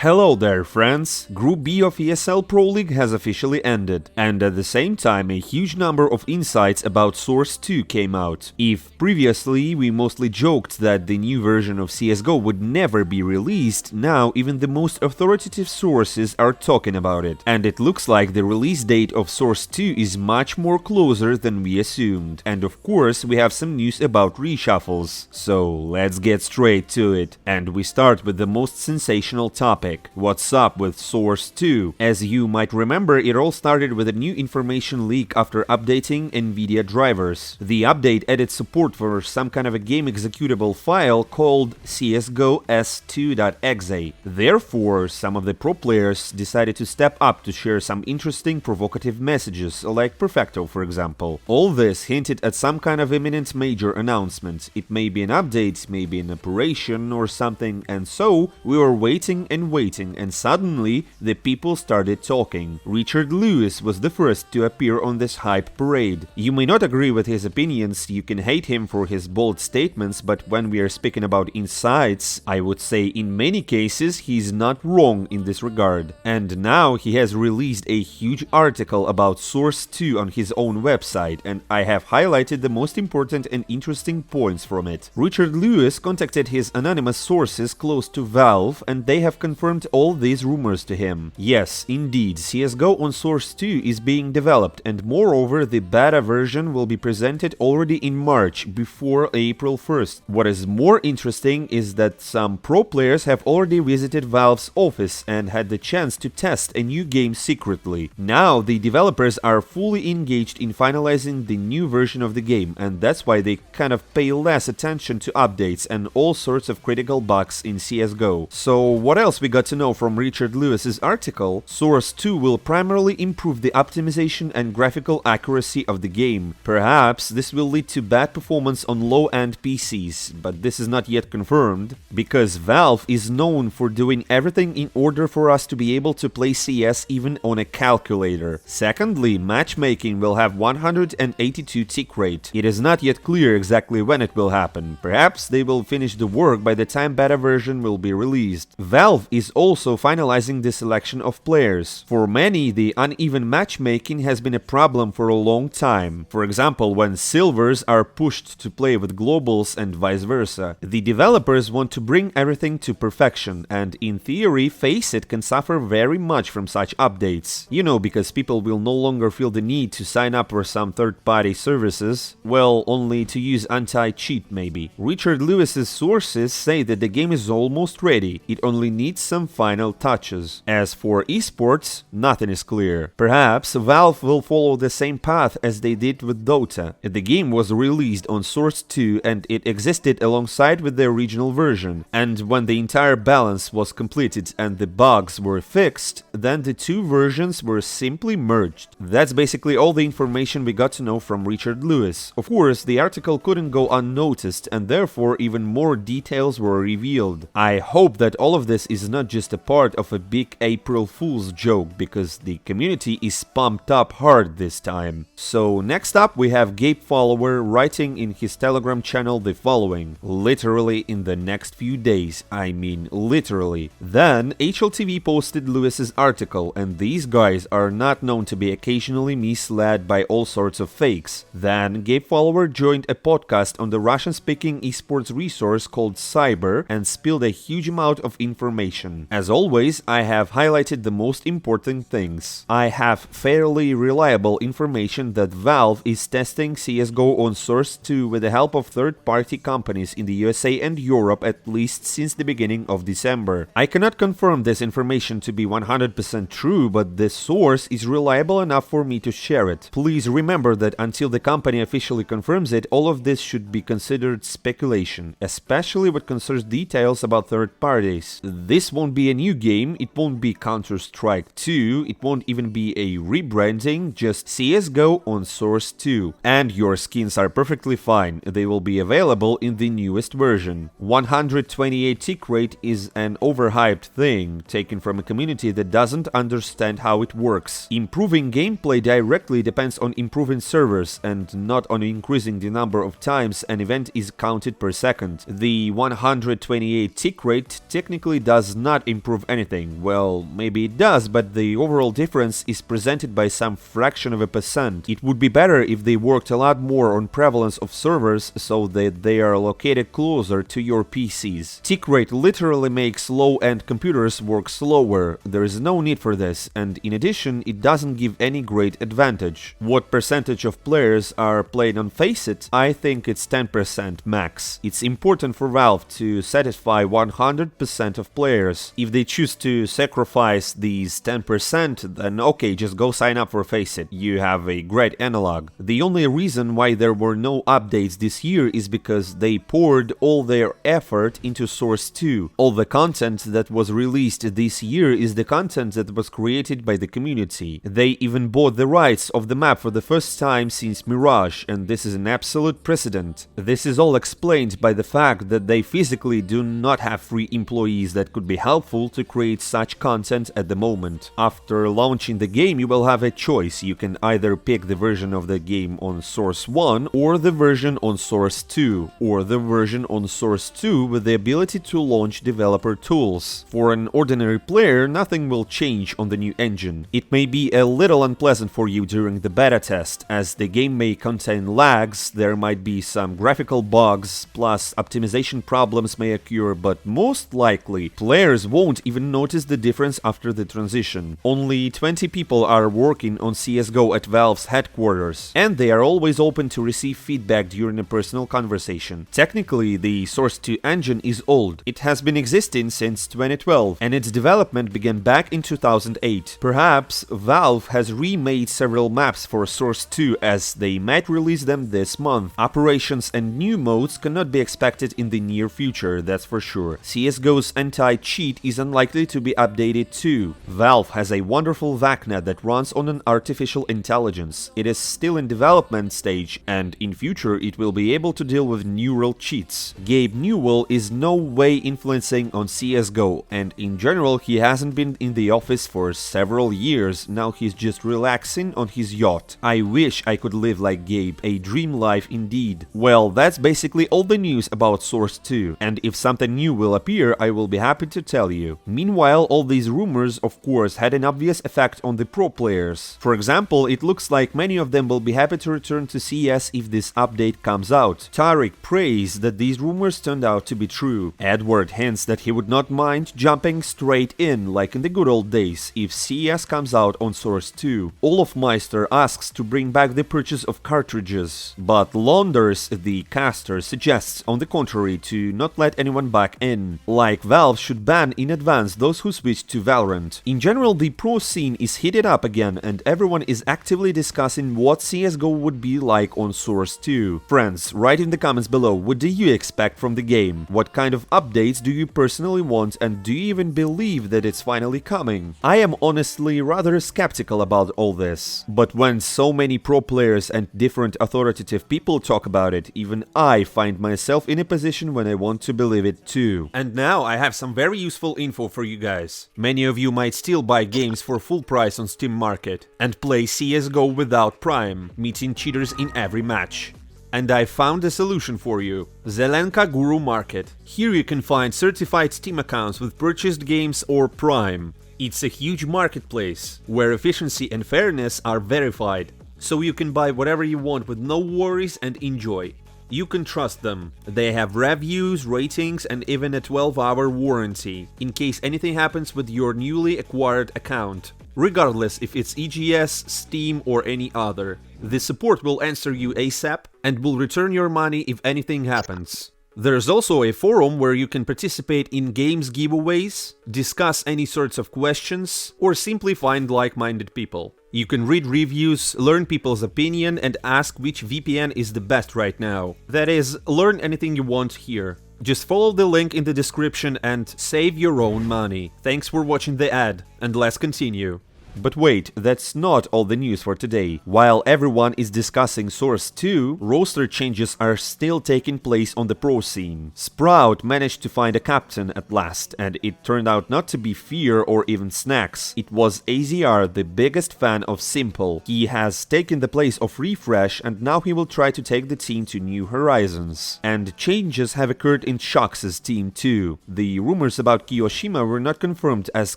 Hello there, friends! Group B of ESL Pro League has officially ended, and at the same time a huge number of insights about Source 2 came out. If previously we mostly joked that the new version of CSGO would never be released, now even the most authoritative sources are talking about it, and it looks like the release date of Source 2 is much more closer than we assumed. And of course we have some news about reshuffles, so let's get straight to it. And we start with the most sensational topic. What's up with Source 2? As you might remember, it all started with a new information leak after updating NVIDIA drivers. The update added support for some kind of a game executable file called CSGO S2.exe. Therefore, some of the pro players decided to step up to share some interesting provocative messages, like Perfecto for example. All this hinted at some kind of imminent major announcement. It may be an update, maybe an operation or something, and so we were waiting, and suddenly the people started talking. Richard Lewis was the first to appear on this hype parade. You may not agree with his opinions, you can hate him for his bold statements, but when we are speaking about insights, I would say in many cases he's not wrong in this regard. And now he has released a huge article about Source 2 on his own website, and I have highlighted the most important and interesting points from it. Richard Lewis contacted his anonymous sources close to Valve, and they have confirmed all these rumors to him. Yes, indeed, CSGO on Source 2 is being developed, and moreover the beta version will be presented already in March, before April 1st. What is more interesting is that some pro players have already visited Valve's office and had the chance to test a new game secretly. Now the developers are fully engaged in finalizing the new version of the game, and that's why they kind of pay less attention to updates and all sorts of critical bugs in CSGO. So what else we got to know from Richard Lewis's article? Source 2 will primarily improve the optimization and graphical accuracy of the game. Perhaps this will lead to bad performance on low-end PCs, but this is not yet confirmed, because Valve is known for doing everything in order for us to be able to play CS even on a calculator. Secondly, matchmaking will have 182 tick rate. It is not yet clear exactly when it will happen. Perhaps they will finish the work by the time beta version will be released. Valve is also finalizing the selection of players. For many, the uneven matchmaking has been a problem for a long time. For example, when silvers are pushed to play with globals and vice versa. The developers want to bring everything to perfection, and in theory, FACEIT can suffer very much from such updates. You know, because people will no longer feel the need to sign up for some third-party services, well, only to use anti-cheat maybe. Richard Lewis's sources say that the game is almost ready, it only needs some final touches. As for esports, nothing is clear. Perhaps Valve will follow the same path as they did with Dota. The game was released on Source 2 and it existed alongside with the original version, and when the entire balance was completed and the bugs were fixed, then the two versions were simply merged. That's basically all the information we got to know from Richard Lewis. Of course, the article couldn't go unnoticed, and therefore even more details were revealed. I hope that all of this is not just a part of a big April Fool's joke, because the community is pumped up hard this time. So next up we have Gabe Follower writing in his Telegram channel the following: literally in the next few days, I mean literally. Then HLTV posted Lewis's article, and these guys are not known to be occasionally misled by all sorts of fakes. Then Gabe Follower joined a podcast on the Russian-speaking esports resource called Cyber and spilled a huge amount of information. As always, I have highlighted the most important things. I have fairly reliable information that Valve is testing CSGO on Source 2 with the help of third-party companies in the USA and Europe at least since the beginning of December. I cannot confirm this information to be 100% true, but this source is reliable enough for me to share it. Please remember that until the company officially confirms it, all of this should be considered speculation, especially what concerns details about third parties. This won't be a new game, it won't be Counter-Strike 2, it won't even be a rebranding, just CSGO on Source 2. And your skins are perfectly fine, they will be available in the newest version. 128 tick rate is an overhyped thing, taken from a community that doesn't understand how it works. Improving gameplay directly depends on improving servers, and not on increasing the number of times an event is counted per second. The 128 tick rate technically does not not improve anything. Well, maybe it does, but the overall difference is presented by some fraction of a percent. It would be better if they worked a lot more on prevalence of servers so that they are located closer to your PCs. Tick rate literally makes low-end computers work slower. There is no need for this, and in addition, it doesn't give any great advantage. What percentage of players are playing on Faceit? I think it's 10% max. It's important for Valve to satisfy 100% of players. If they choose to sacrifice these 10%, then okay, just go sign up for Faceit. You have a great analog. The only reason why there were no updates this year is because they poured all their effort into Source 2. All the content that was released this year is the content that was created by the community. They even bought the rights of the map for the first time since Mirage, and this is an absolute precedent. This is all explained by the fact that they physically do not have free employees that could be helpful to create such content at the moment. After launching the game, you will have a choice. You can either pick the version of the game on Source 1 or the version on Source 2, or the version on Source 2 with the ability to launch developer tools. For an ordinary player, nothing will change on the new engine. It may be a little unpleasant for you during the beta test, as the game may contain lags, there might be some graphical bugs, plus optimization problems may occur, but most likely, players won't even notice the difference after the transition. Only 20 people are working on CSGO at Valve's headquarters, and they are always open to receive feedback during a personal conversation. Technically, the Source 2 engine is old. It has been existing since 2012, and its development began back in 2008. Perhaps Valve has remade several maps for Source 2 as they might release them this month. Operations and new modes cannot be expected in the near future, that's for sure. CSGO's anti-cheat is unlikely to be updated too. Valve has a wonderful VACnet that runs on an artificial intelligence. It is still in development stage, and in future it will be able to deal with neural cheats. Gabe Newell is no way influencing on CSGO, and in general he hasn't been in the office for several years. Now he's just relaxing on his yacht. I wish I could live like Gabe, a dream life indeed. Well, that's basically all the news about Source 2, and if something new will appear, I will be happy to tell you. Meanwhile, all these rumors, of course, had an obvious effect on the pro players. For example, it looks like many of them will be happy to return to CS if this update comes out. Tariq prays that these rumors turned out to be true. Edward hints that he would not mind jumping straight in, like in the good old days, if CS comes out on Source 2. Olaf Meister asks to bring back the purchase of cartridges, but Launders, the caster, suggests on the contrary to not let anyone back in. Like Valve should ban in advance those who switch to Valorant. In general, the pro scene is heated up again, and everyone is actively discussing what CSGO would be like on Source 2. Friends, write in the comments below, what do you expect from the game? What kind of updates do you personally want, and do you even believe that it's finally coming? I am honestly rather skeptical about all this, but when so many pro players and different authoritative people talk about it, even I find myself in a position when I want to believe it too. And now I have some very useful info for you guys. Many of you might still buy games for full price on Steam Market and play CSGO without Prime, meeting cheaters in every match. And I found a solution for you. Zelenka Guru Market. Here you can find certified Steam accounts with purchased games or Prime. It's a huge marketplace where efficiency and fairness are verified, so you can buy whatever you want with no worries and enjoy. You can trust them. They have reviews, ratings, and even a 12-hour warranty in case anything happens with your newly acquired account, regardless if it's EGS, Steam, or any other. The support will answer you ASAP and will return your money if anything happens. There's also a forum where you can participate in games giveaways, discuss any sorts of questions, or simply find like-minded people. You can read reviews, learn people's opinion, and ask which VPN is the best right now. That is, learn anything you want here. Just follow the link in the description and save your own money. Thanks for watching the ad, and let's continue. But wait, that's not all the news for today. While everyone is discussing Source 2, roster changes are still taking place on the pro scene. Sprout managed to find a captain at last, and it turned out not to be Fear or even Snacks. It was AZR, the biggest fan of Simple. He has taken the place of Refresh, and now he will try to take the team to new horizons. And changes have occurred in Shox' team too. The rumors about Kiyoshima were not confirmed, as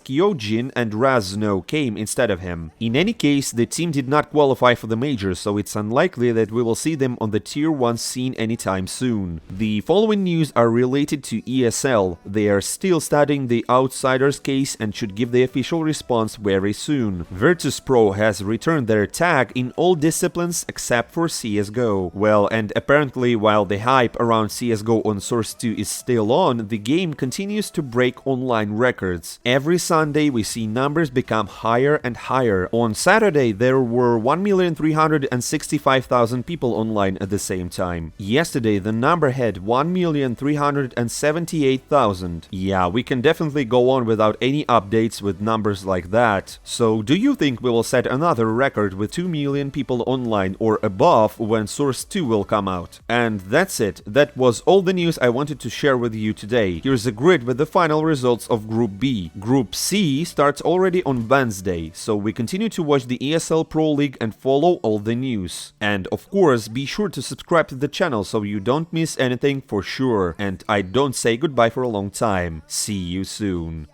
Kyojin and Razno came instead of him. In any case, the team did not qualify for the majors, so it's unlikely that we will see them on the Tier 1 scene anytime soon. The following news are related to ESL. They are still studying the Outsiders case and should give the official response very soon. Virtus.pro has returned their tag in all disciplines except for CSGO. Well, and apparently while the hype around CSGO on Source 2 is still on, the game continues to break online records. Every Sunday we see numbers become higher and higher. On Saturday there were 1,365,000 people online at the same time. Yesterday the number had 1,378,000. Yeah, we can definitely go on without any updates with numbers like that. So do you think we will set another record with 2 million people online or above when Source 2 will come out? And that's it. That was all the news I wanted to share with you today. Here's a grid with the final results of Group B. Group C starts already on Wednesday, so we continue to watch the ESL Pro League and follow all the news. And of course, be sure to subscribe to the channel so you don't miss anything for sure. And I don't say goodbye for a long time. See you soon.